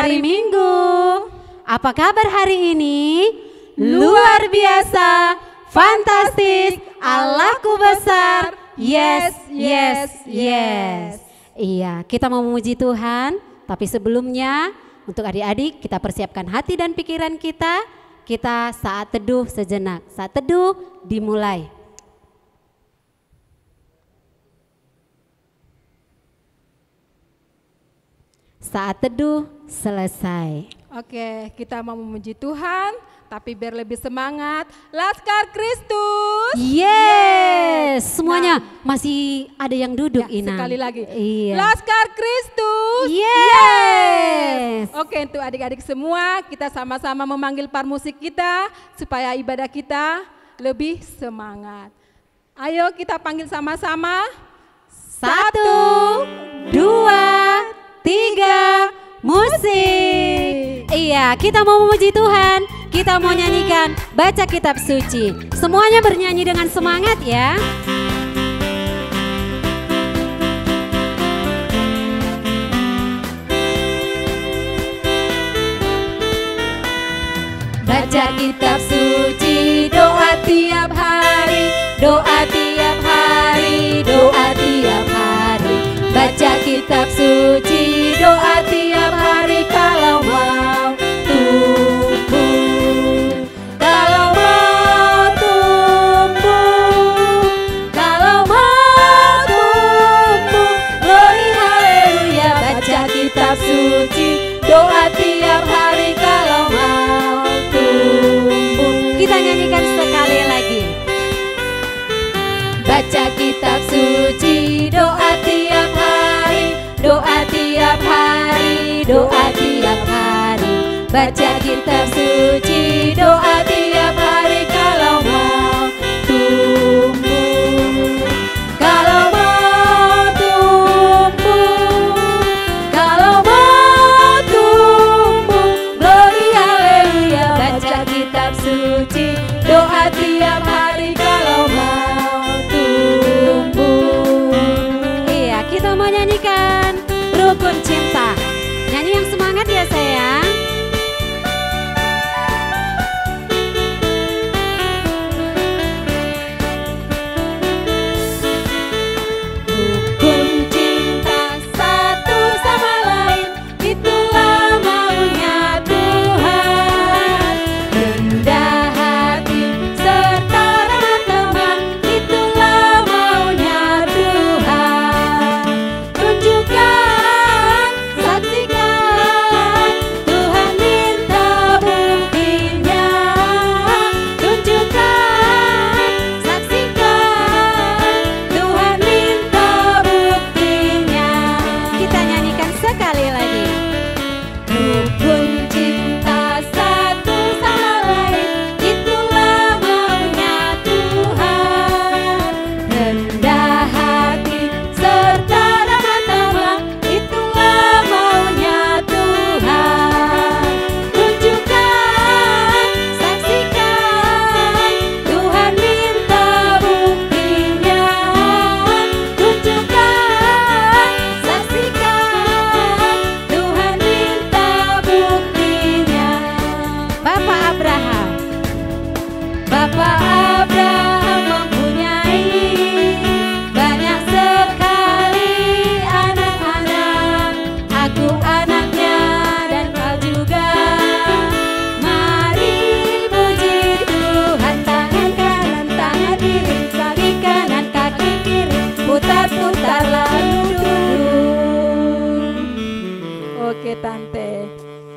hari Minggu. Apa kabar hari ini? Luar biasa, fantastis, Allahku besar. Yes, yes, yes. Iya, kita mau memuji Tuhan, tapi sebelumnya untuk adik-adik kita persiapkan hati dan pikiran kita. Kita saat teduh sejenak. Saat teduh dimulai. Saat teduh selesai. Oke, kita mau memuji Tuhan, tapi biar lebih semangat, Laskar Kristus. Yes, semuanya masih ada yang duduk, Ya, Ina. sekali lagi. Iya. Laskar Kristus. Yes. Oke, untuk adik-adik semua, kita sama-sama memanggil parmusik kita supaya ibadah kita lebih semangat. Ayo kita panggil sama-sama. 1, 2, 3, musik. Iya, kita mau memuji Tuhan, kita mau nyanyikan baca kitab suci. Semuanya bernyanyi dengan semangat ya. Baca kitab suci, doa tiap hari, doa tiap hari, doa tiap hari. Baca kitab suci, doa tiap hari kalau mau tumbuh. Kalau mau tumbuh, kalau mau tumbuh. Glory haleluya, baca kitab suci, doa tiap hari kalau mau tumbuh. Kita nyanyikan sekali lagi. Baca kitab suci, doa tiap hari, doa tiap hari, doa tiap hari. Baca kitab suci, doa tiap hari kalau mau tumbuh. Kalau mau tumbuh, kalau mau tumbuh. Glory haleluya, baca kitab suci, doa tiap hari kalau mau tumbuh. Iya, kita mau nyanyikan Rukun Cinta. Nyanyi yang semangat ya sayang. Rukun cinta satu sama lain, itulah maunya Tuhan. Rendah hati serta ramah tamah, itulah maunya Tuhan. Tunjukkan, saksikan, Tuhan minta buktinya. Tunjukkan, saksikan, Tuhan minta buktinya. Kita nyanyikan sekali lagi. Rukun cinta satu sama lain, itulah maunya Tuhan. Rendah hati serta ramah tamah, itulah maunya Tuhan. Tunjukkan, saksikan, Tuhan minta buktinya. Tunjukkan, saksikan, Tuhan minta buktinya. Bapak Abraham, Bapak Abraham mempunyai banyak sekali anak-anak. Aku anaknya dan kau juga. Mari puji Tuhan, tangan kanan, tangan kiri, kaki kanan, kaki kiri, putar-putar lalu duduk. Oke Tante,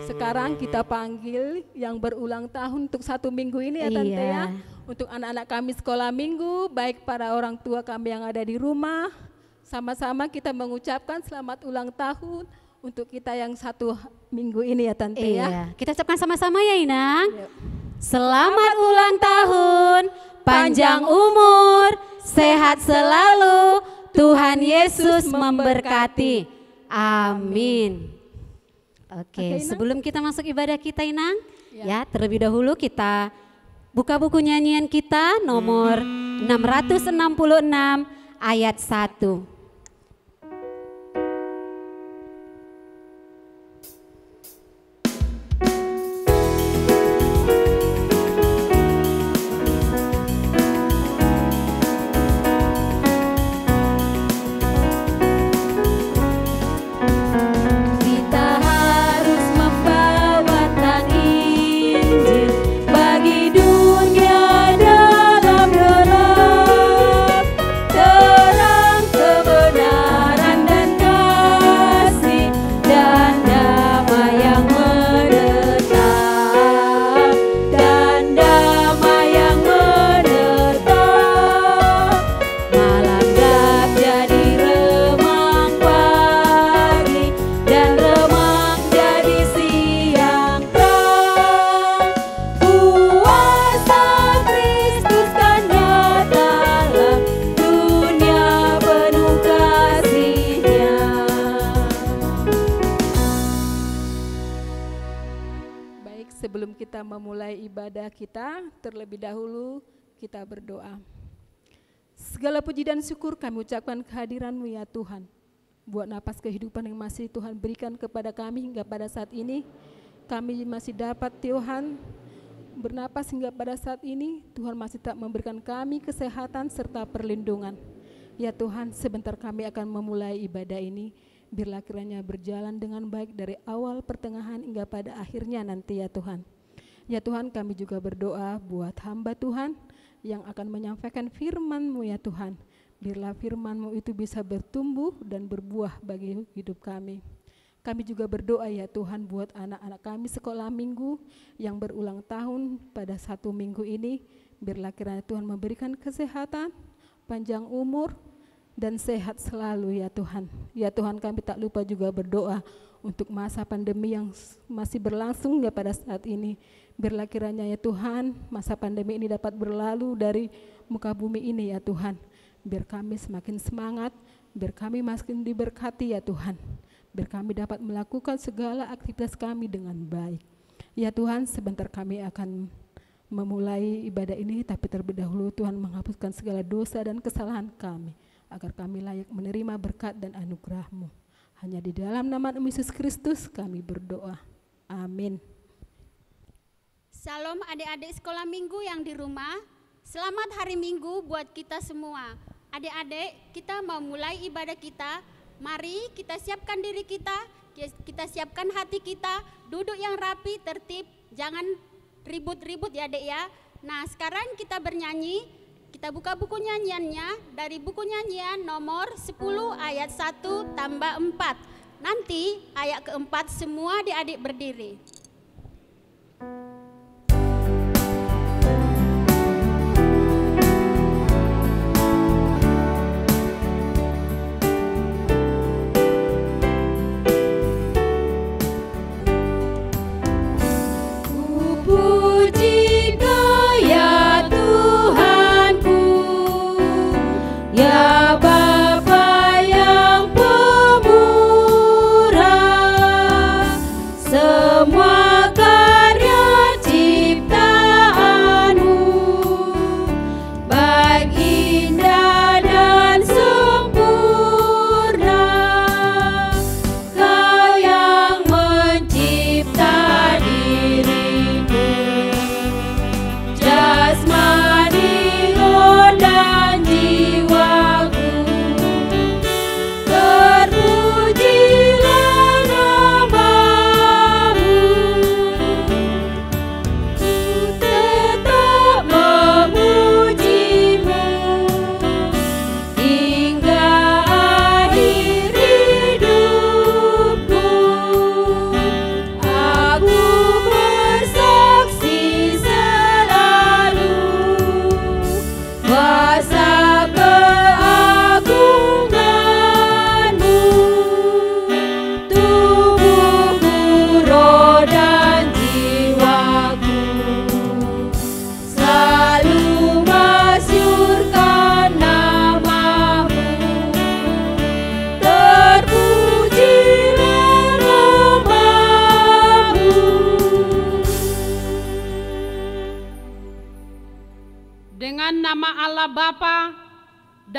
sekarang kita panggil yang berulang tahun untuk 1 minggu ini ya Tante Iya. ya. Untuk anak-anak kami sekolah minggu, baik para orang tua kami yang ada di rumah, sama-sama kita mengucapkan selamat ulang tahun untuk kita yang 1 minggu ini ya Tante ya. Iya, kita ucapkan sama-sama ya Inang. Yuk. Selamat ulang tahun, panjang umur, sehat selalu, Tuhan Yesus memberkati. Amin. Oke, Oke, Inang. sebelum kita masuk ibadah kita Inang, Ya. ya terlebih dahulu kita buka buku nyanyian kita nomor 666 ayat 1. kita memulai ibadah kita, terlebih dahulu kita berdoa. Segala puji dan syukur kami ucapkan kehadiran-Mu ya Tuhan. Buat napas kehidupan yang masih Tuhan berikan kepada kami hingga pada saat ini. Kami masih dapat Tuhan bernapas hingga pada saat ini. Tuhan masih tak memberikan kami kesehatan serta perlindungan. Ya Tuhan, sebentar kami akan memulai ibadah ini. Biarlah kiranya berjalan dengan baik dari awal, pertengahan hingga pada akhirnya nanti ya Tuhan. Ya Tuhan, kami juga berdoa buat hamba Tuhan yang akan menyampaikan firman-Mu ya Tuhan. Biarlah firman-Mu itu bisa bertumbuh dan berbuah bagi hidup kami. Kami juga berdoa ya Tuhan buat anak-anak kami sekolah minggu yang berulang tahun pada 1 minggu ini. Biarlah kiranya Tuhan memberikan kesehatan, panjang umur, dan sehat selalu ya Tuhan. Ya Tuhan, kami tak lupa juga berdoa untuk masa pandemi yang masih berlangsung ya pada saat ini. Biarlah kiranya ya Tuhan masa pandemi ini dapat berlalu dari muka bumi ini ya Tuhan. Biar kami semakin semangat, biar kami makin diberkati ya Tuhan. Biar kami dapat melakukan segala aktivitas kami dengan baik. Ya Tuhan, sebentar kami akan memulai ibadah ini, tapi terlebih dahulu Tuhan menghapuskan segala dosa dan kesalahan kami, agar kami layak menerima berkat dan anugerah-Mu. Hanya di dalam nama Yesus Kristus kami berdoa. Amin. Shalom adik-adik sekolah minggu yang di rumah. Selamat hari Minggu buat kita semua. Adik-adik, kita mau mulai ibadah kita. Mari kita siapkan diri kita siapkan hati kita, duduk yang rapi, tertib, jangan ribut-ribut ya adik ya. Nah sekarang kita bernyanyi, kita buka buku nyanyiannya dari buku nyanyian nomor 10 ayat 1 tambah 4. Nanti ayat keempat semua adik-adik berdiri.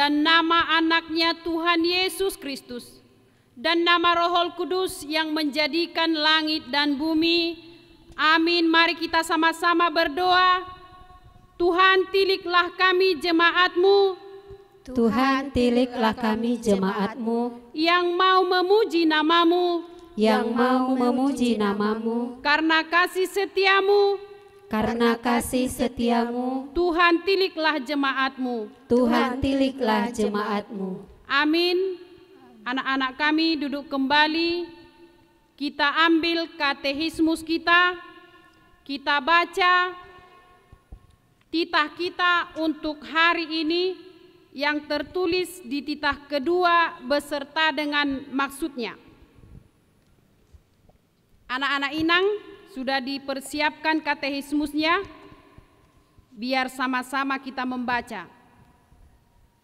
dan nama anaknya Tuhan Yesus Kristus, dan nama Roh Kudus yang menjadikan langit dan bumi. Amin. Mari kita sama-sama berdoa. Tuhan, tiliklah kami jemaat-Mu. Tuhan, tiliklah kami jemaat-Mu yang mau memuji nama-Mu, yang mau memuji nama-Mu. Karena kasih setia-Mu, karena kasih setiamu, Tuhan, tiliklah jemaat-Mu. Tuhan, tiliklah jemaat-Mu. Amin. Anak-anak kami duduk kembali. Kita ambil katekismus kita. Kita baca titah kita untuk hari ini yang tertulis di titah kedua beserta dengan maksudnya. Anak-anak Inang, sudah dipersiapkan katekismusnya? Biar sama-sama kita membaca.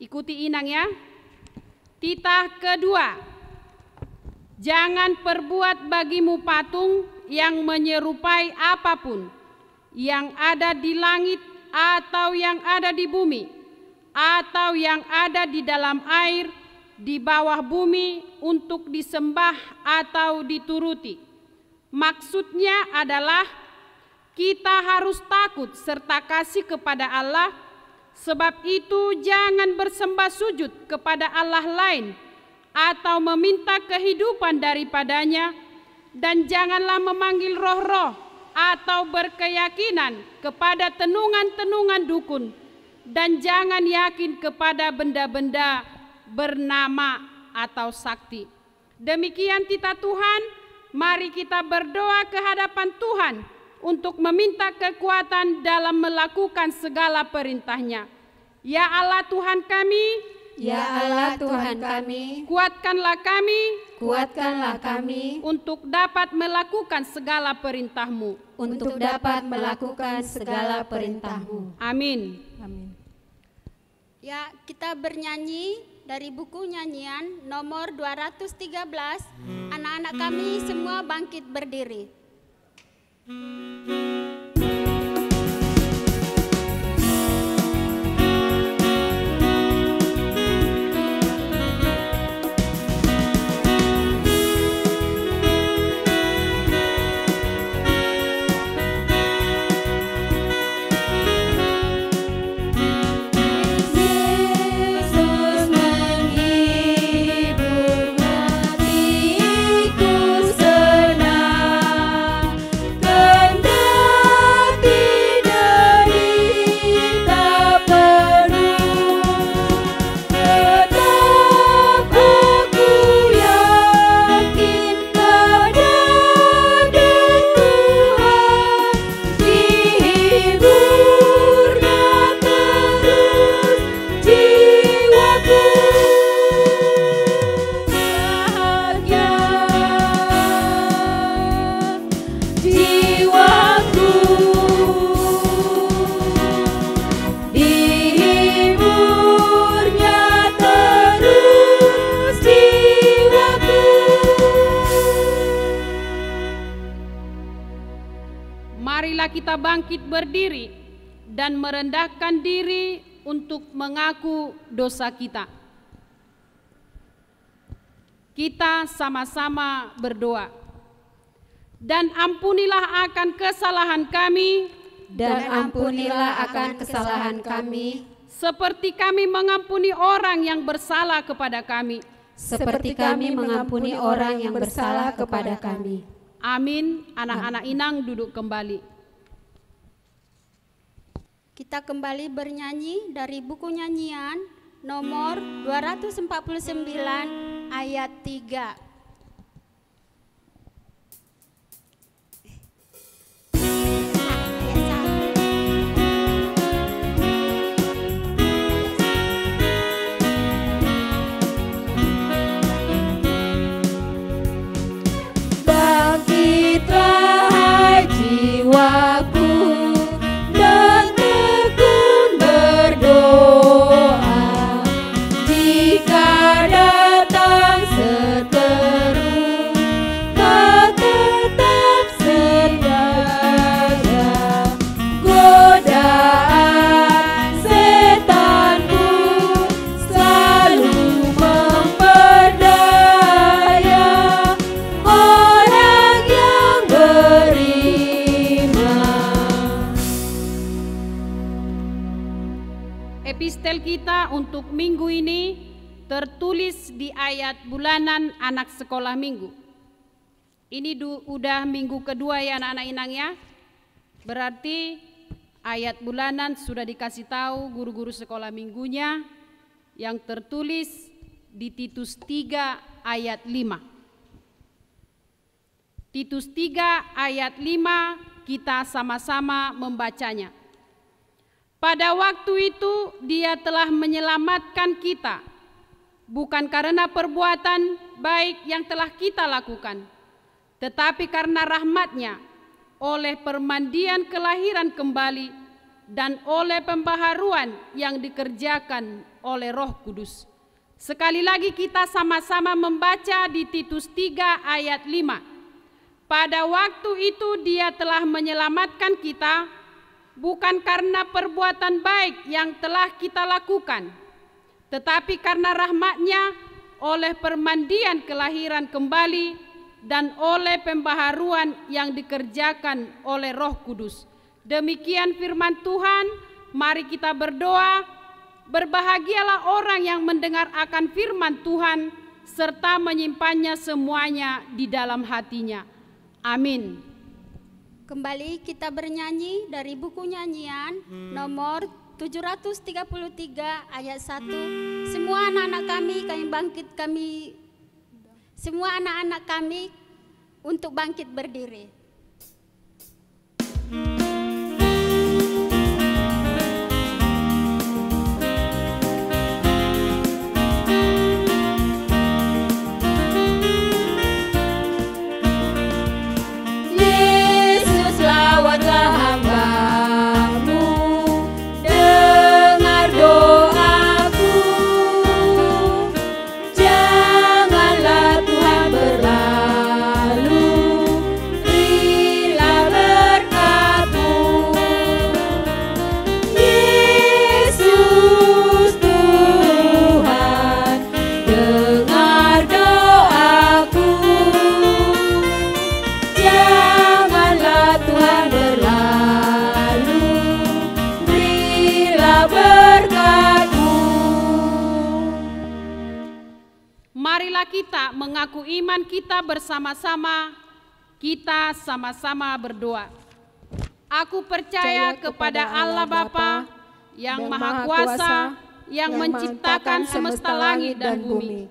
Ikuti Inang ya. Titah kedua. Jangan perbuat bagimu patung yang menyerupai apapun, yang ada di langit atau yang ada di bumi, atau yang ada di dalam air, di bawah bumi, untuk disembah atau dituruti. Maksudnya adalah kita harus takut serta kasih kepada Allah. Sebab itu jangan bersembah sujud kepada Allah lain atau meminta kehidupan daripadanya, dan janganlah memanggil roh-roh atau berkeyakinan kepada tenungan-tenungan dukun, dan jangan yakin kepada benda-benda bernama atau sakti. Demikian titah Tuhan. Mari kita berdoa ke hadapan Tuhan untuk meminta kekuatan dalam melakukan segala perintah-Nya. Ya Allah Tuhan kami, Ya Allah Tuhan kami, kuatkanlah kami untuk dapat melakukan segala perintah-Mu. untuk dapat melakukan segala perintah-Mu. Amin. Amin. Ya, kita bernyanyi dari buku nyanyian nomor 213. Anak-anak kami semua bangkit berdiri. Yesus menghibur hatiku senang, kendati derita penuh, tetap aku yakin kepada Tuhan, dihiburnya terus jiwaku. Bahagia jiwaku, dihiburnya terus jiwaku. Marilah kita bangkit berdiri dan merendahkan diri untuk mengaku dosa kita. Kita sama-sama berdoa. Dan ampunilah akan kesalahan kami, Dan ampunilah akan kesalahan kami, seperti kami mengampuni orang yang bersalah kepada kami. seperti kami mengampuni orang yang bersalah kepada kami. Amin. Anak-anak Inang duduk kembali. Kita kembali bernyanyi dari buku nyanyian nomor 249 ayat 3. Bangkitlah hai jiwaku, dan tekun berdoa. Jika datang seteru, kau tetap setia. Godaan setanmu selalu memperdaya orang yang beriman. Epistel kita untuk minggu ini tertulis di ayat bulanan anak sekolah minggu. Ini udah minggu kedua ya anak-anak Inang ya. Berarti ayat bulanan sudah dikasih tahu guru-guru sekolah minggunya, yang tertulis di Titus 3 ayat 5. Titus 3 ayat 5 kita sama-sama membacanya. Pada waktu itu Dia telah menyelamatkan kita, bukan karena perbuatan baik yang telah kita lakukan, tetapi karena rahmat-Nya, oleh permandian kelahiran kembali dan oleh pembaharuan yang dikerjakan oleh Roh Kudus. Sekali lagi kita sama-sama membaca di Titus 3 ayat 5. Pada waktu itu Dia telah menyelamatkan kita, bukan karena perbuatan baik yang telah kita lakukan, tetapi karena rahmat-Nya oleh permandian kelahiran kembali dan oleh pembaharuan yang dikerjakan oleh Roh Kudus. Demikian firman Tuhan. Mari kita berdoa. Berbahagialah orang yang mendengar akan firman Tuhan serta menyimpannya semuanya di dalam hatinya. Amin. Kembali kita bernyanyi dari buku nyanyian nomor 733 ayat 1. Semua anak-anak kami, semua anak-anak kami untuk bangkit berdiri. Yesus lawatlah hamba-Mu, dengar doaku. Janganlah Tuhan berlalu, berilah berkat-Mu. Yesus Tuhan, dengar doaku. Janganlah Tuhan berlalu, berilah berkat-Mu. Marilah kita mengaku iman kita bersama-sama. Kita sama-sama berdoa. Aku percaya kepada Allah Bapa yang Maha Kuasa, yang menciptakan semesta langit dan bumi.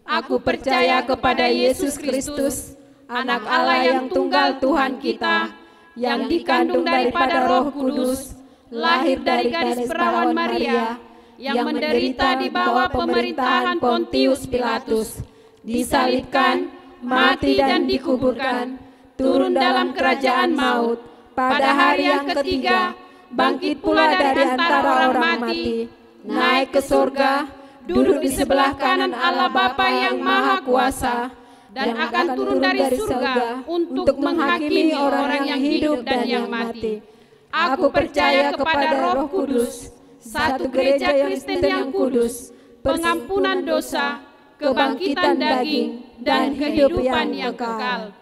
Aku percaya kepada Yesus Kristus, Anak Allah yang tunggal Tuhan kita, yang dikandung daripada Roh Kudus, lahir dari gadis perawan Maria, yang menderita di bawah pemerintahan Pontius Pilatus, disalibkan, mati dan dikuburkan, turun dalam kerajaan maut, pada hari yang ketiga bangkit pula dari antara orang mati, naik ke surga, duduk di sebelah kanan Allah Bapa yang Maha Kuasa, dan akan turun dari surga untuk menghakimi orang yang hidup dan yang mati. Aku percaya kepada Roh Kudus, satu gereja Kristen yang kudus, pengampunan dosa, kebangkitan daging, dan kehidupan yang kekal.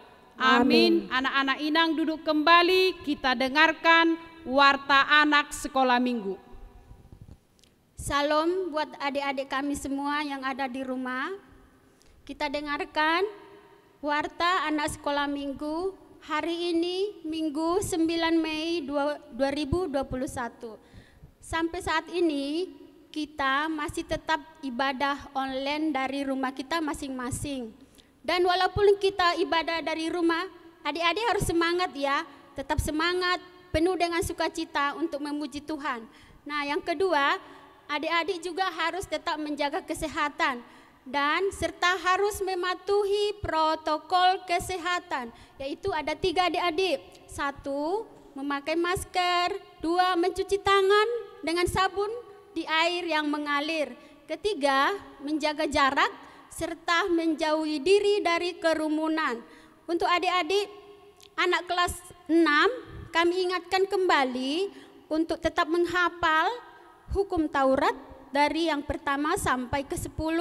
Amin. Anak-anak Inang duduk kembali, kita dengarkan warta anak sekolah minggu. Salam buat adik-adik kami semua yang ada di rumah. Kita dengarkan warta anak sekolah minggu hari ini Minggu 9 Mei 2021. Sampai saat ini kita masih tetap ibadah online dari rumah kita masing-masing. Dan walaupun kita ibadah dari rumah, adik-adik harus semangat ya, tetap semangat, penuh dengan sukacita untuk memuji Tuhan. Nah, yang kedua, adik-adik juga harus tetap menjaga kesehatan dan serta harus mematuhi protokol kesehatan, yaitu ada 3 adik-adik. 1, memakai masker. 2, mencuci tangan dengan sabun di air yang mengalir. 3, menjaga jarak serta menjauhi diri dari kerumunan. Untuk adik-adik anak kelas 6, kami ingatkan kembali untuk tetap menghafal hukum Taurat dari yang pertama sampai ke-10.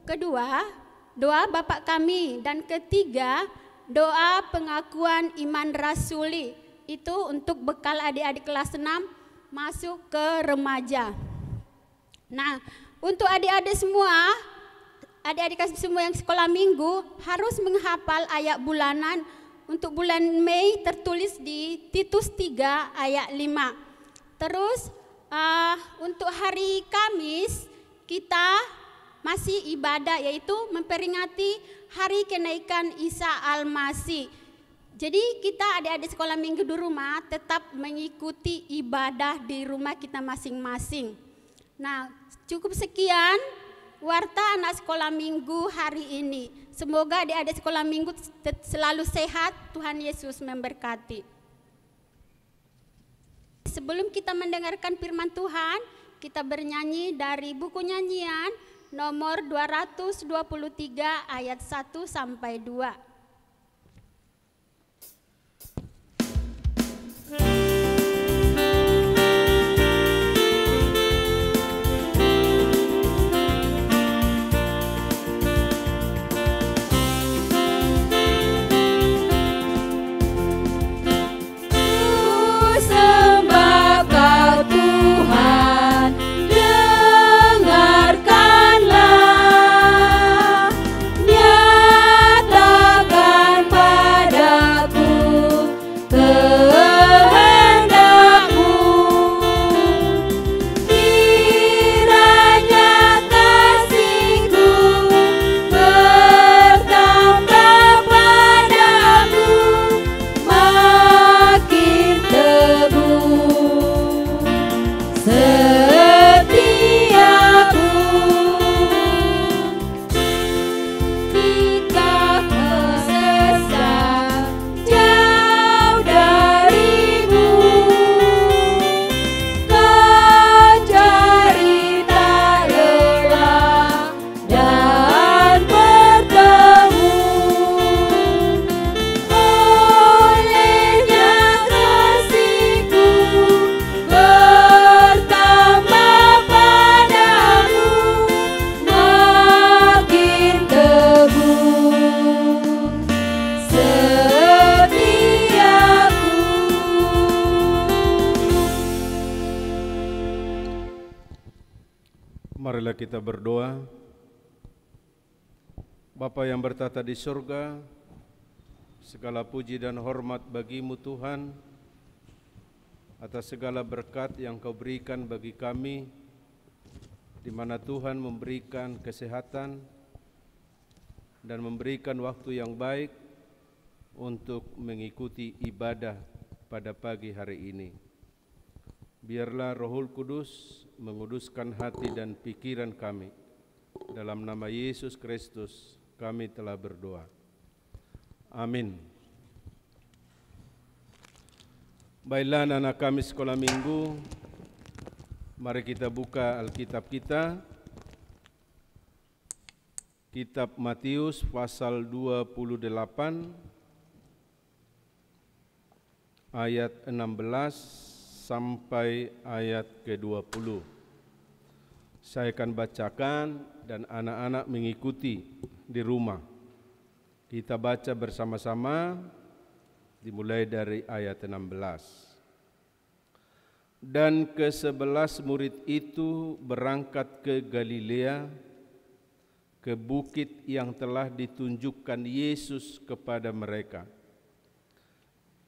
Kedua, doa Bapa kami, dan ketiga, doa pengakuan iman rasuli. Itu untuk bekal adik-adik kelas 6 masuk ke remaja. Nah, untuk adik-adik semua, adik-adik semua yang sekolah minggu harus menghafal ayat bulanan. Untuk bulan Mei tertulis di Titus 3 ayat 5. Terus untuk hari Kamis kita masih ibadah, yaitu memperingati hari kenaikan Isa Al-Masih. Jadi kita adik-adik sekolah minggu di rumah tetap mengikuti ibadah di rumah kita masing-masing. Nah, cukup sekian warta anak sekolah minggu hari ini. Semoga adik-adik sekolah minggu selalu sehat. Tuhan Yesus memberkati. Sebelum kita mendengarkan firman Tuhan, kita bernyanyi dari buku nyanyian nomor 223 ayat 1 sampai 2. kita berdoa. Bapa yang bertata di surga, segala puji dan hormat bagi-Mu Tuhan, atas segala berkat yang Kau berikan bagi kami, di mana Tuhan memberikan kesehatan dan memberikan waktu yang baik untuk mengikuti ibadah pada pagi hari ini. Biarlah Rohul Kudus menguduskan hati dan pikiran kami. Dalam nama Yesus Kristus kami telah berdoa. Amin. Baiklah anak-anak kami sekolah minggu, mari kita buka Alkitab kita. Kitab Matius pasal 28 ayat 16 sampai ayat ke-20. Saya akan bacakan dan anak-anak mengikuti di rumah. Kita baca bersama-sama dimulai dari ayat 16. Dan ke-11 murid itu berangkat ke Galilea, ke bukit yang telah ditunjukkan Yesus kepada mereka.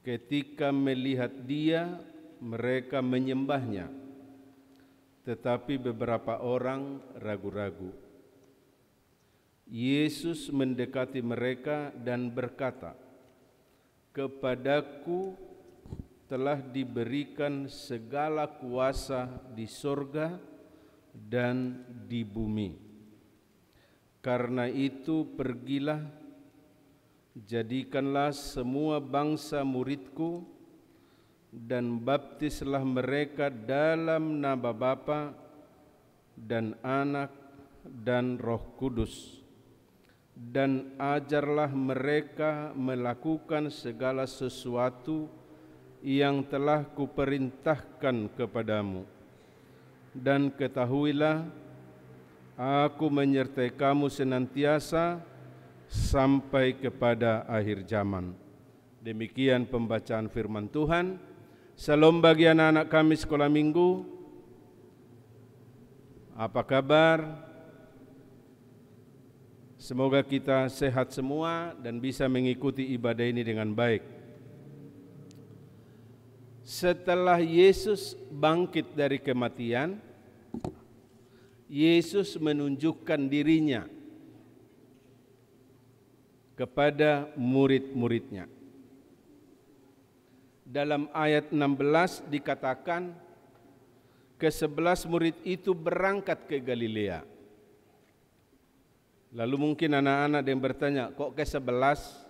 Ketika melihat Dia, mereka menyembahnya, tetapi beberapa orang ragu-ragu. Yesus mendekati mereka dan berkata, "Kepadaku telah diberikan segala kuasa di sorga dan di bumi. Karena itu pergilah, jadikanlah semua bangsa muridku, dan baptislah mereka dalam nama Bapa dan Anak dan Roh Kudus, dan ajarlah mereka melakukan segala sesuatu yang telah kuperintahkan kepadamu. Dan ketahuilah, aku menyertai kamu senantiasa sampai kepada akhir zaman." Demikian pembacaan firman Tuhan. Salam bagi anak-anak kami sekolah minggu. Apa kabar? Semoga kita sehat semua dan bisa mengikuti ibadah ini dengan baik. Setelah Yesus bangkit dari kematian, Yesus menunjukkan dirinya kepada murid-muridnya. Dalam ayat 16 dikatakan, ke-11 murid itu berangkat ke Galilea. Lalu mungkin anak-anak yang bertanya, kok ke-11?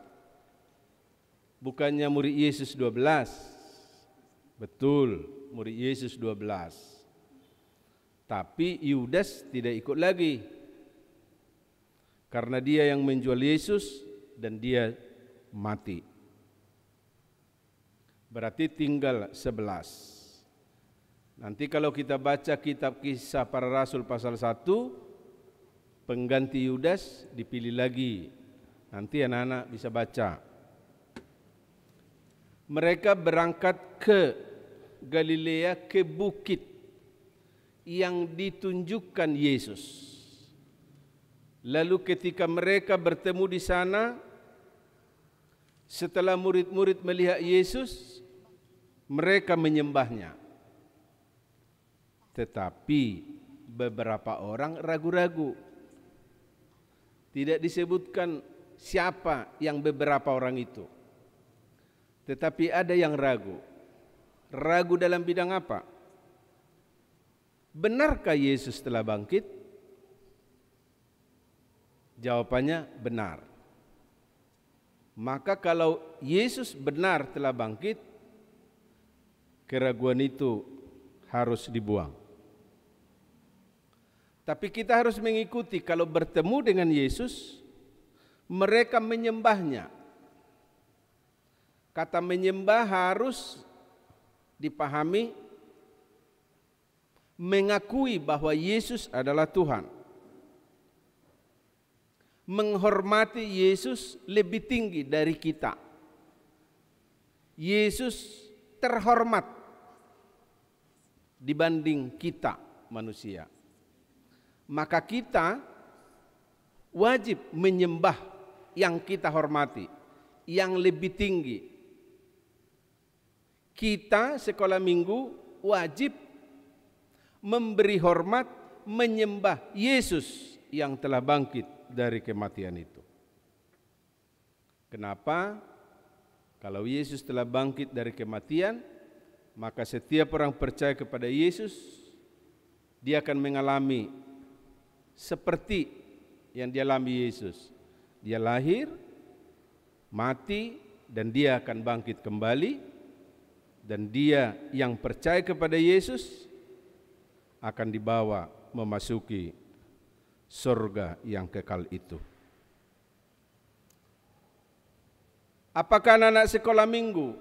Bukannya murid Yesus 12? Betul, murid Yesus 12. Tapi Yudas tidak ikut lagi, karena dia yang menjual Yesus dan dia mati. Berarti tinggal 11. Nanti kalau kita baca kitab Kisah Para Rasul pasal 1, pengganti Yudas dipilih lagi. Nanti anak-anak bisa baca. Mereka berangkat ke Galilea, ke bukit yang ditunjukkan Yesus. Lalu ketika mereka bertemu di sana, setelah murid-murid melihat Yesus, mereka menyembahnya. Tetapi beberapa orang ragu-ragu. Tidak disebutkan siapa yang beberapa orang itu. Tetapi ada yang ragu. Ragu dalam bidang apa? Benarkah Yesus telah bangkit? Jawabannya benar. Maka kalau Yesus benar telah bangkit, keraguan itu harus dibuang. Tapi kita harus mengikuti, kalau bertemu dengan Yesus, mereka menyembahnya. Kata menyembah harus dipahami, mengakui bahwa Yesus adalah Tuhan. Menghormati Yesus lebih tinggi dari kita. Yesus terhormat dibanding kita manusia. maka kita wajib menyembah yang kita hormati, yang lebih tinggi. Kita sekolah minggu wajib memberi hormat, menyembah Yesus yang telah bangkit dari kematian itu. Kenapa? Kalau Yesus telah bangkit dari kematian, maka setiap orang percaya kepada Yesus, dia akan mengalami seperti yang dialami Yesus. Dia lahir, mati, dan dia akan bangkit kembali. Dan dia yang percaya kepada Yesus akan dibawa memasuki surga yang kekal itu. Apakah anak-anak sekolah minggu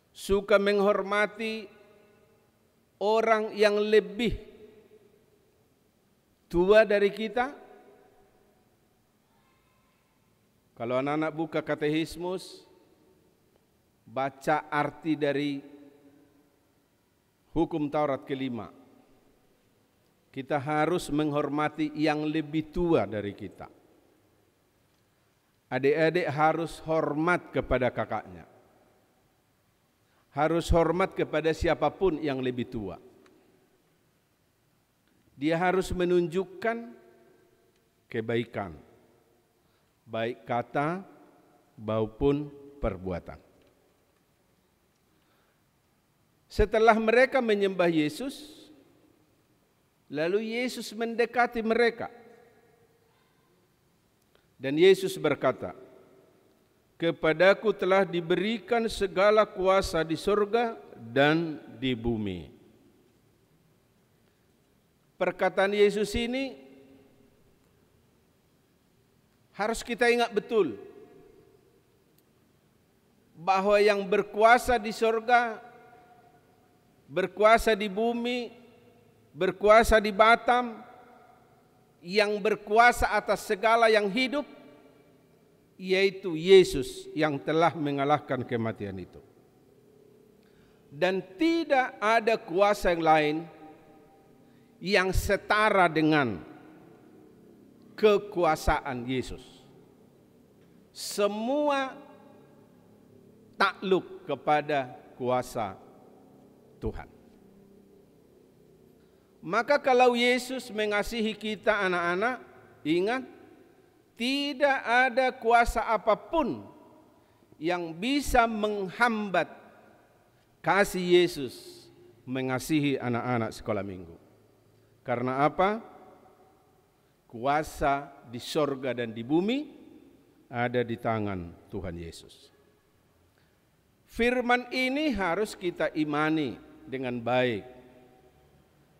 suka menghormati orang yang lebih tua dari kita? Kalau anak-anak buka katekismus, baca arti dari hukum Taurat kelima, kita harus menghormati yang lebih tua dari kita. Adik-adik harus hormat kepada kakaknya, harus hormat kepada siapapun yang lebih tua. Dia harus menunjukkan kebaikan, baik kata maupun perbuatan. Setelah mereka menyembah Yesus, lalu Yesus mendekati mereka. Dan Yesus berkata, "Kepadaku telah diberikan segala kuasa di surga dan di bumi." Perkataan Yesus ini harus kita ingat betul, bahwa yang berkuasa di surga, berkuasa di bumi, berkuasa di Batam, yang berkuasa atas segala yang hidup, yaitu Yesus yang telah mengalahkan kematian itu. Dan tidak ada kuasa yang lain yang setara dengan kekuasaan Yesus. Semua takluk kepada kuasa Tuhan. Maka kalau Yesus mengasihi kita anak-anak, ingat, tidak ada kuasa apapun yang bisa menghambat kasih Yesus mengasihi anak-anak sekolah minggu. Karena apa? Kuasa di sorga dan di bumi ada di tangan Tuhan Yesus. Firman ini harus kita imani dengan baik.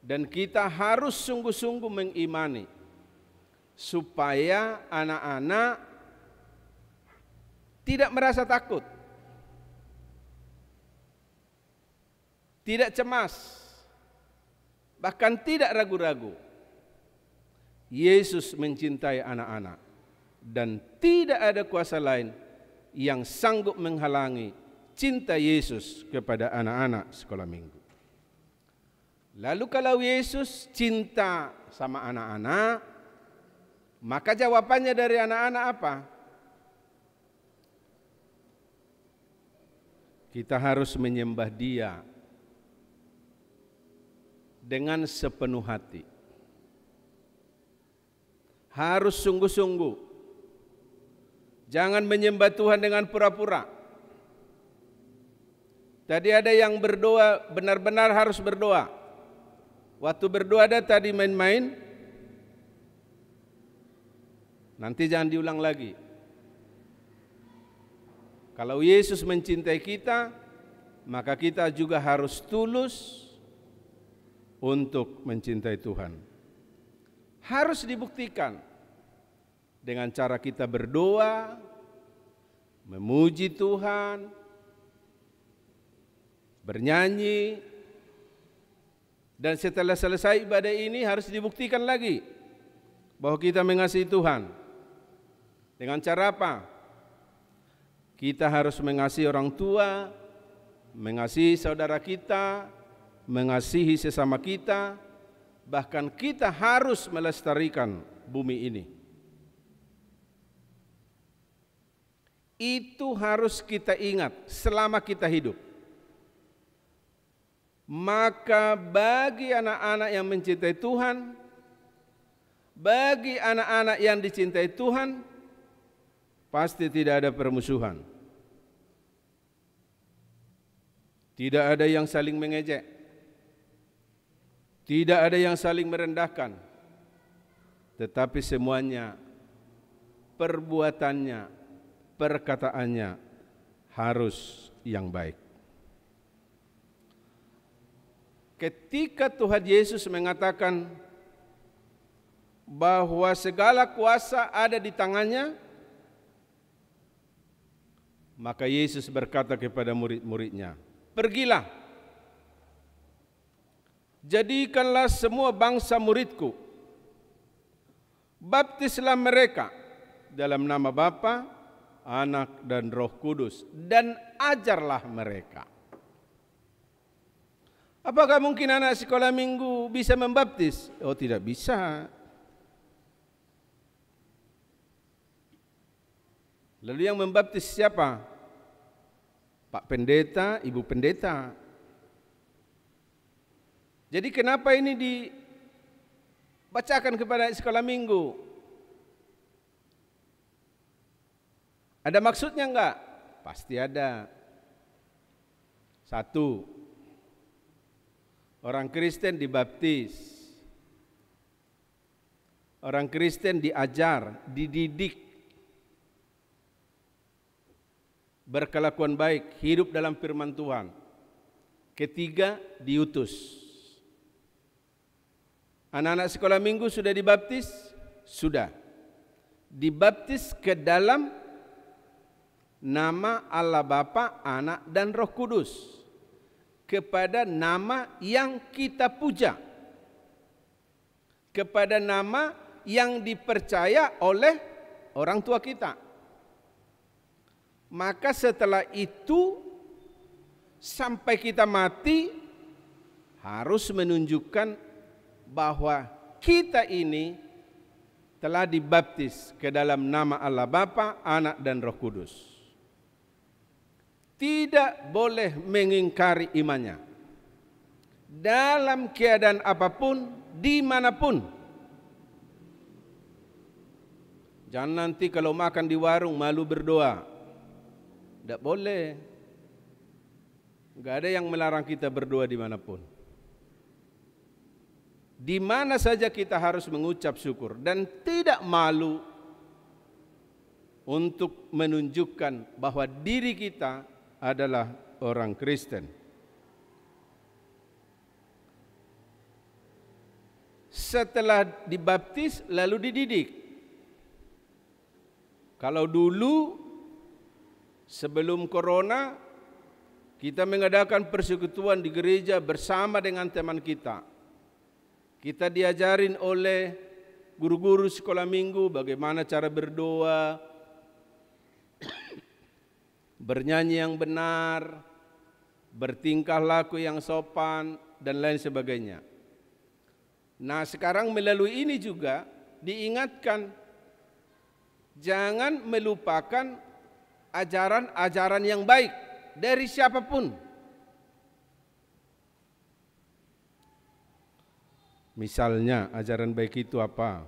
Dan kita harus sungguh-sungguh mengimani supaya anak-anak tidak merasa takut, tidak cemas, bahkan tidak ragu-ragu. Yesus mencintai anak-anak dan tidak ada kuasa lain yang sanggup menghalangi cinta Yesus kepada anak-anak sekolah minggu. Lalu kalau Yesus cinta sama anak-anak, maka jawabannya dari anak-anak apa? Kita harus menyembah Dia dengan sepenuh hati. Harus sungguh-sungguh. Jangan menyembah Tuhan dengan pura-pura. Tadi ada yang berdoa, benar-benar harus berdoa. Waktu berdoa ada tadi main-main, nanti jangan diulang lagi. Kalau Yesus mencintai kita, maka kita juga harus tulus untuk mencintai Tuhan. Harus dibuktikan dengan cara kita berdoa, memuji Tuhan, bernyanyi. Dan setelah selesai ibadah ini harus dibuktikan lagi bahwa kita mengasihi Tuhan. Dengan cara apa? Kita harus mengasihi orang tua, mengasihi saudara kita, mengasihi sesama kita, bahkan kita harus melestarikan bumi ini. Itu harus kita ingat selama kita hidup. Maka bagi anak-anak yang mencintai Tuhan, bagi anak-anak yang dicintai Tuhan, pasti tidak ada permusuhan. Tidak ada yang saling mengejek. Tidak ada yang saling merendahkan. Tetapi semuanya, perbuatannya, perkataannya harus yang baik. Ketika Tuhan Yesus mengatakan bahwa segala kuasa ada di tangannya, maka Yesus berkata kepada murid-muridnya, "Pergilah, jadikanlah semua bangsa muridku, baptislah mereka dalam nama Bapa, Anak dan Roh Kudus, dan ajarlah mereka." Apakah mungkin anak sekolah minggu bisa membaptis? Oh, tidak bisa. Lalu yang membaptis siapa? Pak Pendeta, Ibu Pendeta. Jadi kenapa ini dibacakan kepada sekolah minggu? Ada maksudnya enggak? Pasti ada. Satu, orang Kristen dibaptis. Orang Kristen diajar, dididik, berkelakuan baik, hidup dalam firman Tuhan. Ketiga, diutus. Anak-anak sekolah minggu sudah dibaptis? Sudah. Dibaptis ke dalam nama Allah Bapa, Anak dan Roh Kudus, kepada nama yang kita puja, kepada nama yang dipercaya oleh orang tua kita. Maka setelah itu sampai kita mati harus menunjukkan bahwa kita ini telah dibaptis ke dalam nama Allah Bapa, Anak dan Roh Kudus. Tidak boleh mengingkari imannya dalam keadaan apapun, dimanapun. Jangan nanti kalau makan di warung malu berdoa. Tidak boleh. Tidak ada yang melarang kita berdoa dimanapun. Di mana saja kita harus mengucap syukur dan tidak malu untuk menunjukkan bahwa diri kita adalah orang Kristen. Setelah dibaptis lalu dididik. Kalau dulu sebelum corona kita mengadakan persekutuan di gereja bersama dengan teman kita. Kita diajarin oleh guru-guru sekolah minggu bagaimana cara berdoa, bernyanyi yang benar, bertingkah laku yang sopan, dan lain sebagainya. Nah, sekarang melalui ini juga diingatkan, jangan melupakan ajaran-ajaran yang baik dari siapapun. Misalnya, ajaran baik itu apa?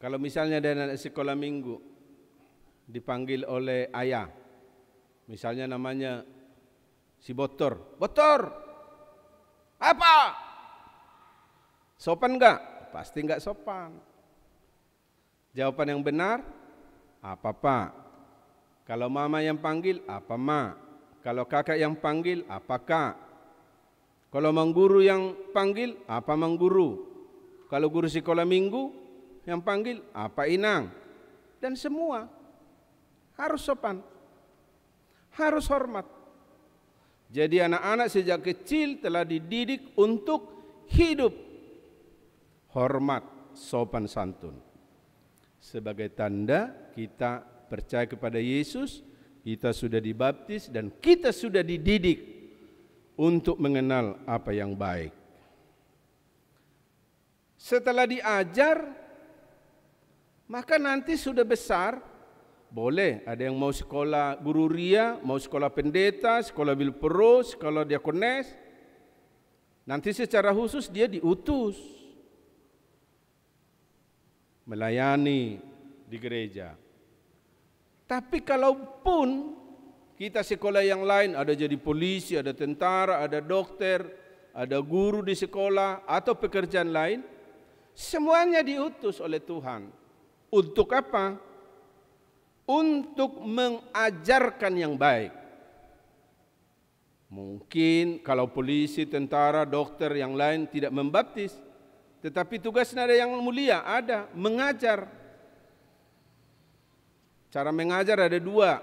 Kalau misalnya ada anak sekolah minggu dipanggil oleh ayah, misalnya namanya si Botor, Botor, apa? Sopan enggak? Pasti enggak sopan. Jawaban yang benar, apa Pak? Kalau mama yang panggil, apa Ma? Kalau kakak yang panggil, apa Kak? Kalau mang guru yang panggil, apa mang guru? Kalau guru sekolah minggu yang panggil, apa Inang? Dan semua harus sopan, harus hormat. Jadi anak-anak sejak kecil telah dididik untuk hidup hormat, sopan santun. Sebagai tanda kita percaya kepada Yesus, kita sudah dibaptis dan kita sudah dididik untuk mengenal apa yang baik. Setelah diajar, maka nanti sudah besar, boleh ada yang mau sekolah guru ria, mau sekolah pendeta, sekolah bilpro, sekolah diakones. Nanti secara khusus dia diutus melayani di gereja. Tapi kalaupun kita sekolah yang lain, ada jadi polisi, ada tentara, ada dokter, ada guru di sekolah, atau pekerjaan lain, semuanya diutus oleh Tuhan. Untuk apa? Untuk mengajarkan yang baik. Mungkin kalau polisi, tentara, dokter yang lain tidak membaptis, tetapi tugasnya ada yang mulia, ada mengajar. Cara mengajar ada dua,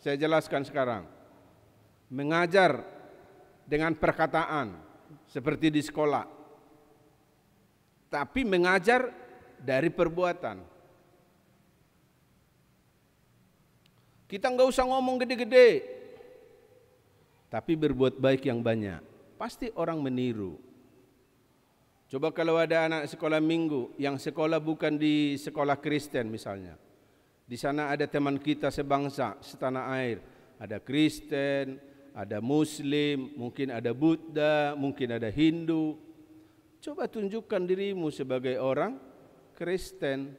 saya jelaskan sekarang. Mengajar dengan perkataan, seperti di sekolah. Tapi mengajar dari perbuatan. Kita enggak usah ngomong gede-gede, tapi berbuat baik yang banyak. Pasti orang meniru. Coba kalau ada anak sekolah minggu yang sekolah bukan di sekolah Kristen misalnya. Di sana ada teman kita sebangsa, setanah air. Ada Kristen, ada Muslim, mungkin ada Buddha, mungkin ada Hindu. Coba tunjukkan dirimu sebagai orang Kristen.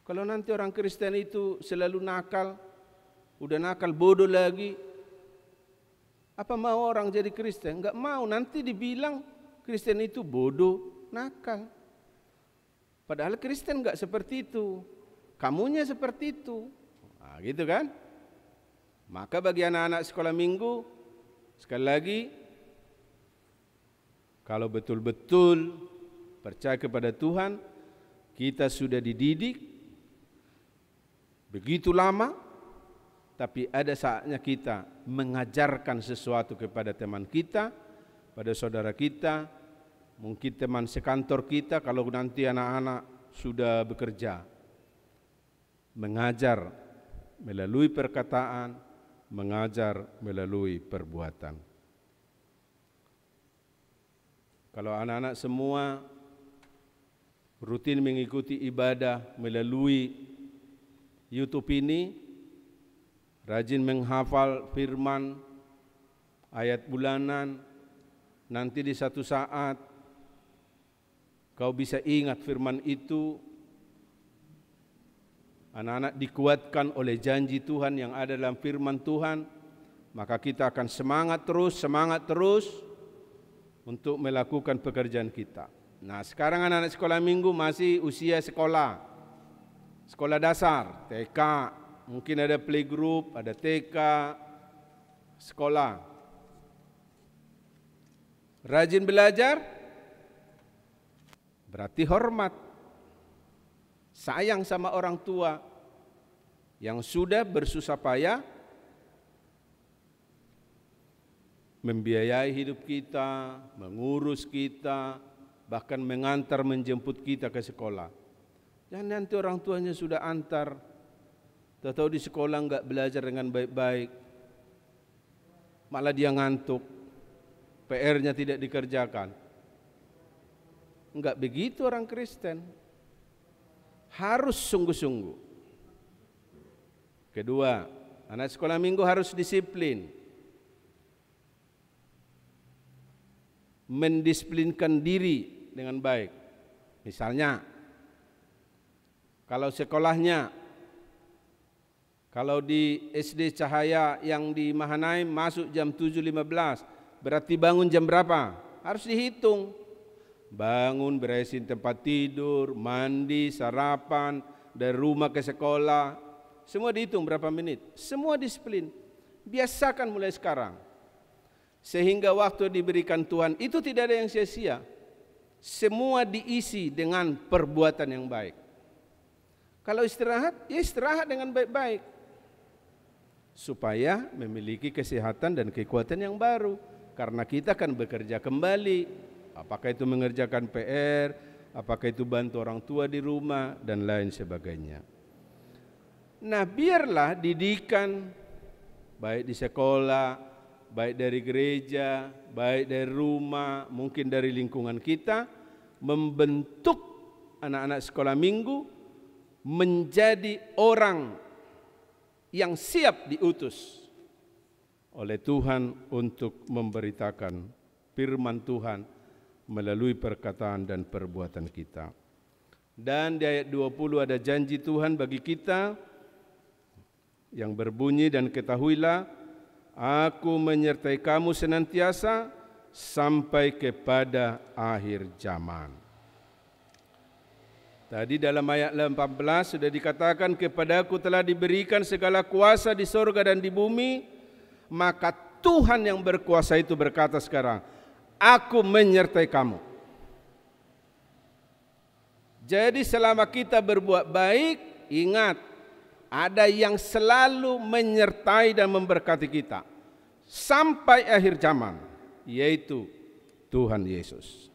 Kalau nanti orang Kristen itu selalu nakal, udah nakal bodoh lagi, apa mau orang jadi Kristen? Enggak mau, nanti dibilang Kristen itu bodoh, nakal. Padahal Kristen enggak seperti itu. Kamunya seperti itu. Nah, gitu kan? Maka bagi anak-anak sekolah minggu, sekali lagi, kalau betul-betul percaya kepada Tuhan, kita sudah dididik begitu lama, tapi ada saatnya kita mengajarkan sesuatu kepada teman kita, pada saudara kita, mungkin teman sekantor kita kalau nanti anak-anak sudah bekerja. Mengajar melalui perkataan, mengajar melalui perbuatan. Kalau anak-anak semua rutin mengikuti ibadah melalui YouTube ini, rajin menghafal firman, ayat bulanan, nanti di satu saat kau bisa ingat firman itu. Anak-anak dikuatkan oleh janji Tuhan yang ada dalam firman Tuhan, maka kita akan semangat terus untuk melakukan pekerjaan kita. Nah, sekarang anak-anak sekolah minggu masih usia sekolah dasar, TK, mungkin ada playgroup, ada TK, sekolah. Rajin belajar, berarti hormat. Sayang sama orang tua yang sudah bersusah payah membiayai hidup kita, mengurus kita, bahkan mengantar menjemput kita ke sekolah. Dan nanti orang tuanya sudah antar, tahu di sekolah enggak belajar dengan baik-baik, malah dia ngantuk, PR-nya tidak dikerjakan. Enggak begitu orang Kristen. Harus sungguh-sungguh. Kedua, anak sekolah minggu harus disiplin. Mendisiplinkan diri dengan baik. Misalnya, kalau sekolahnya, kalau di SD Cahaya yang di Mahanaim masuk jam 7.15, berarti bangun jam berapa? Harus dihitung. Bangun, beresin tempat tidur, mandi, sarapan, dari rumah ke sekolah, semua dihitung berapa menit. Semua disiplin. Biasakan mulai sekarang. Sehingga waktu diberikan Tuhan itu tidak ada yang sia-sia. Semua diisi dengan perbuatan yang baik. Kalau istirahat, ya istirahat dengan baik-baik. Supaya memiliki kesehatan dan kekuatan yang baru. Karena kita akan bekerja kembali. Apakah itu mengerjakan PR, apakah itu bantu orang tua di rumah, dan lain sebagainya. Nah, biarlah didikan, baik di sekolah baik dari gereja, baik dari rumah, mungkin dari lingkungan kita, membentuk anak-anak sekolah minggu menjadi orang yang siap diutus oleh Tuhan untuk memberitakan firman Tuhan melalui perkataan dan perbuatan kita. Dan di ayat 20 ada janji Tuhan bagi kita yang berbunyi, dan ketahuilah, aku menyertai kamu senantiasa sampai kepada akhir zaman. Tadi dalam ayat 14 sudah dikatakan, kepadaku telah diberikan segala kuasa di sorga dan di bumi. Maka Tuhan yang berkuasa itu berkata sekarang, aku menyertai kamu. Jadi selama kita berbuat baik, ingat, ada yang selalu menyertai dan memberkati kita sampai akhir zaman, yaitu Tuhan Yesus.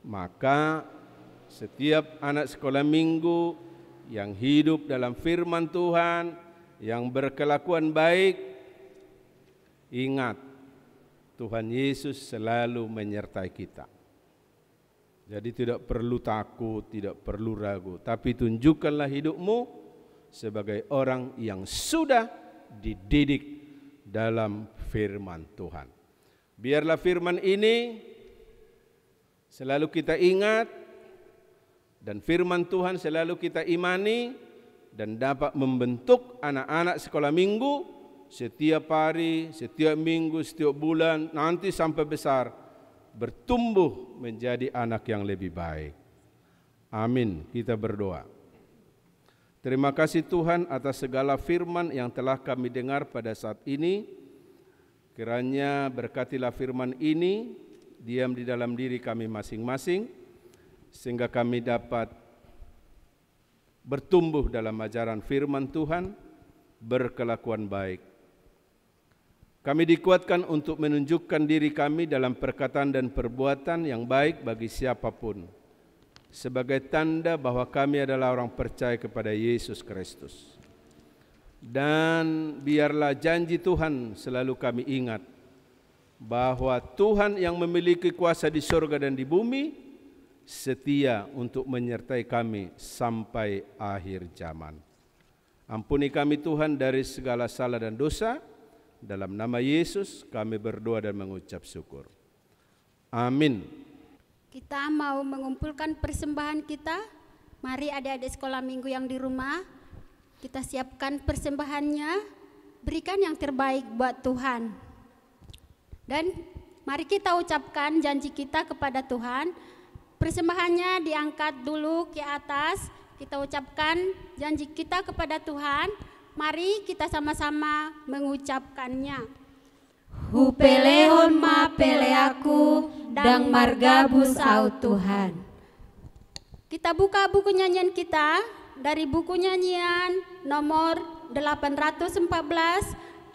Maka setiap anak sekolah minggu yang hidup dalam firman Tuhan, yang berkelakuan baik, ingat, Tuhan Yesus selalu menyertai kita. Jadi tidak perlu takut, tidak perlu ragu, tapi tunjukkanlah hidupmu sebagai orang yang sudah dididik dalam firman Tuhan. Biarlah firman ini selalu kita ingat, dan firman Tuhan selalu kita imani, dan dapat membentuk anak-anak sekolah minggu setiap hari, setiap minggu, setiap bulan, nanti sampai besar, bertumbuh menjadi anak yang lebih baik. Amin. Kita berdoa. Terima kasih Tuhan atas segala firman yang telah kami dengar pada saat ini. Kiranya berkatilah firman ini diam di dalam diri kami masing-masing, sehingga kami dapat bertumbuh dalam ajaran firman Tuhan, berkelakuan baik. Kami dikuatkan untuk menunjukkan diri kami dalam perkataan dan perbuatan yang baik bagi siapapun, sebagai tanda bahwa kami adalah orang percaya kepada Yesus Kristus. Dan biarlah janji Tuhan selalu kami ingat, bahwa Tuhan yang memiliki kuasa di surga dan di bumi setia untuk menyertai kami sampai akhir zaman. Ampuni kami Tuhan dari segala salah dan dosa. Dalam nama Yesus kami berdoa dan mengucap syukur. Amin. Kita mau mengumpulkan persembahan kita. Mari adik-adik sekolah minggu yang di rumah, kita siapkan persembahannya. Berikan yang terbaik buat Tuhan. Dan mari kita ucapkan janji kita kepada Tuhan. Persembahannya diangkat dulu ke atas. Kita ucapkan janji kita kepada Tuhan. Mari kita sama-sama mengucapkannya. Hupelehon ma pele aku dang margabus au Tuhan. Kita buka buku nyanyian kita dari buku nyanyian nomor 814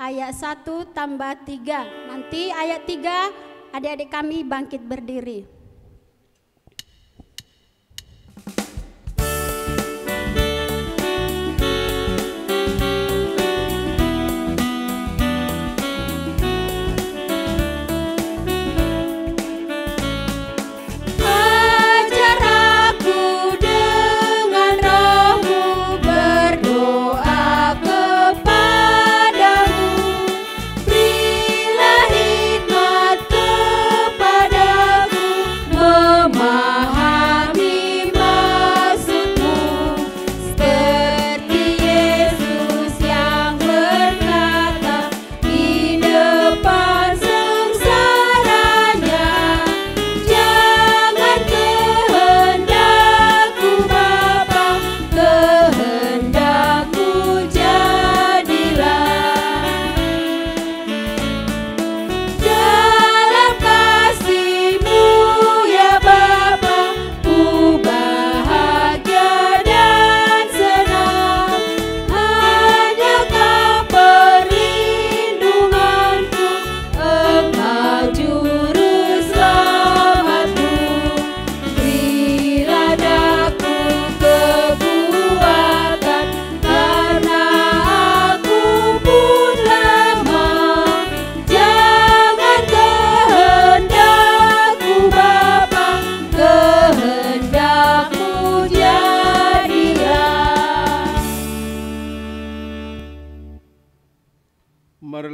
ayat 1 tambah 3. Nanti ayat 3 adik-adik kami bangkit berdiri. Berilah hikmat kepadaku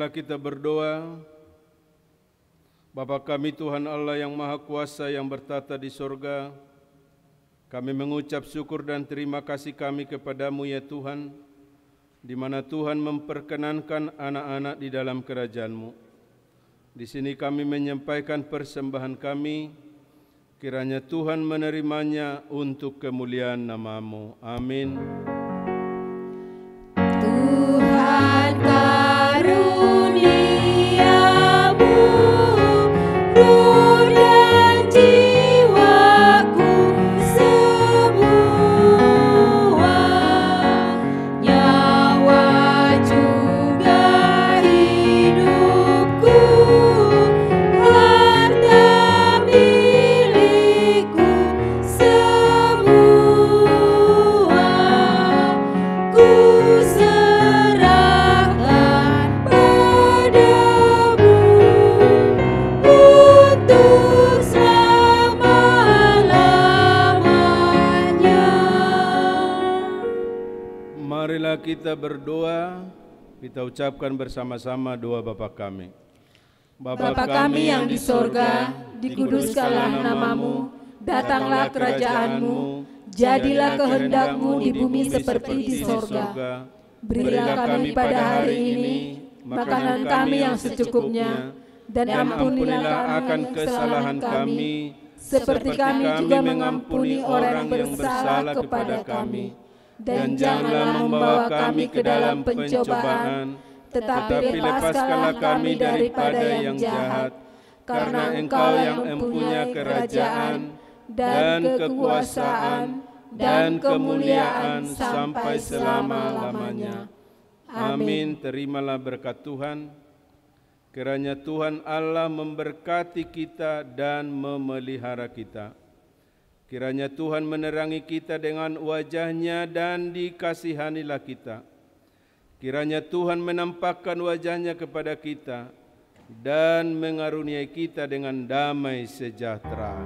Marilah kita berdoa. Bapa kami Tuhan Allah yang Maha Kuasa yang bertata di sorga, kami mengucap syukur dan terima kasih kami kepadamu ya Tuhan, di mana Tuhan memperkenankan anak-anak di dalam kerajaan-Mu. Di sini kami menyampaikan persembahan kami, kiranya Tuhan menerimanya untuk kemuliaan nama-Mu. Amin. Tuhan karuniamu, ruh dan jiwaku semua, nyawa juga hidupku, harta milikku semua, ku serahkan padamu untuk selama-lamanya. Marilah kita berdoa, kita ucapkan bersama-sama doa Bapa kami. Bapa kami yang di sorga, dikuduskanlah namamu, datanglah kerajaan-Mu, jadilah kehendak-Mu di bumi seperti di sorga. Berilah kami pada hari ini makanan kami yang secukupnya, dan ampunilah akan kesalahan kami, seperti kami juga mengampuni orang yang bersalah kepada kami. Dan janganlah membawa kami ke dalam pencobaan, tetapi lepaskanlah kami daripada yang jahat, karena Engkau yang mempunyai kerajaan dan kekuasaan dan kemuliaan sampai selama-lamanya. Amin. Terimalah berkat Tuhan. Kiranya Tuhan Allah memberkati kita dan memelihara kita. Kiranya Tuhan menerangi kita dengan wajah-Nya dan dikasihanilah kita. Kiranya Tuhan menampakkan wajah-Nya kepada kita dan mengaruniai kita dengan damai sejahtera.